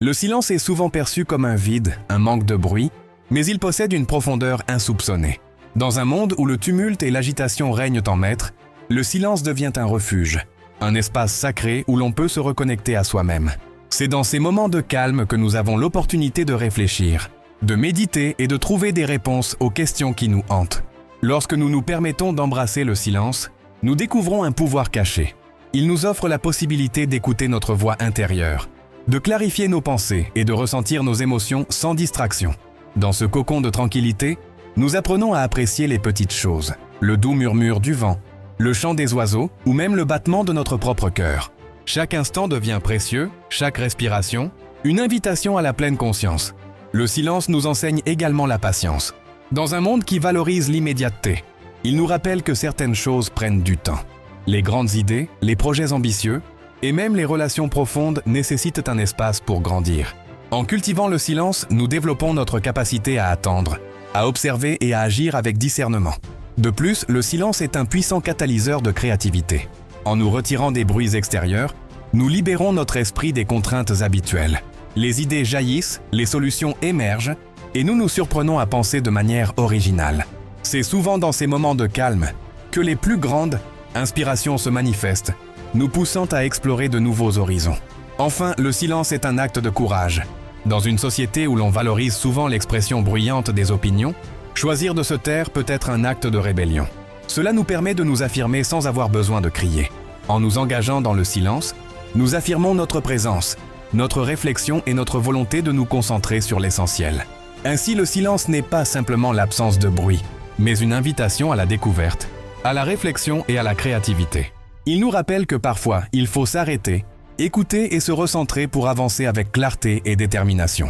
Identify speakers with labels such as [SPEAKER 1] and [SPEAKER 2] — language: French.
[SPEAKER 1] Le silence est souvent perçu comme un vide, un manque de bruit, mais il possède une profondeur insoupçonnée. Dans un monde où le tumulte et l'agitation règnent en maître, le silence devient un refuge, un espace sacré où l'on peut se reconnecter à soi-même. C'est dans ces moments de calme que nous avons l'opportunité de réfléchir, de méditer et de trouver des réponses aux questions qui nous hantent. Lorsque nous nous permettons d'embrasser le silence, nous découvrons un pouvoir caché. Il nous offre la possibilité d'écouter notre voix intérieure, de clarifier nos pensées et de ressentir nos émotions sans distraction. Dans ce cocon de tranquillité, nous apprenons à apprécier les petites choses, le doux murmure du vent, le chant des oiseaux ou même le battement de notre propre cœur. Chaque instant devient précieux, chaque respiration, une invitation à la pleine conscience. Le silence nous enseigne également la patience. Dans un monde qui valorise l'immédiateté, il nous rappelle que certaines choses prennent du temps. Les grandes idées, les projets ambitieux et même les relations profondes nécessitent un espace pour grandir. En cultivant le silence, nous développons notre capacité à attendre, à observer et à agir avec discernement. De plus, le silence est un puissant catalyseur de créativité. En nous retirant des bruits extérieurs, nous libérons notre esprit des contraintes habituelles. Les idées jaillissent, les solutions émergent, et nous nous surprenons à penser de manière originale. C'est souvent dans ces moments de calme que les plus grandes inspirations se manifestent, nous poussant à explorer de nouveaux horizons. Enfin, le silence est un acte de courage. Dans une société où l'on valorise souvent l'expression bruyante des opinions, choisir de se taire peut être un acte de rébellion. Cela nous permet de nous affirmer sans avoir besoin de crier. En nous engageant dans le silence, nous affirmons notre présence, notre réflexion et notre volonté de nous concentrer sur l'essentiel. Ainsi, le silence n'est pas simplement l'absence de bruit, mais une invitation à la découverte, à la réflexion et à la créativité. Il nous rappelle que parfois, il faut s'arrêter, écouter et se recentrer pour avancer avec clarté et détermination.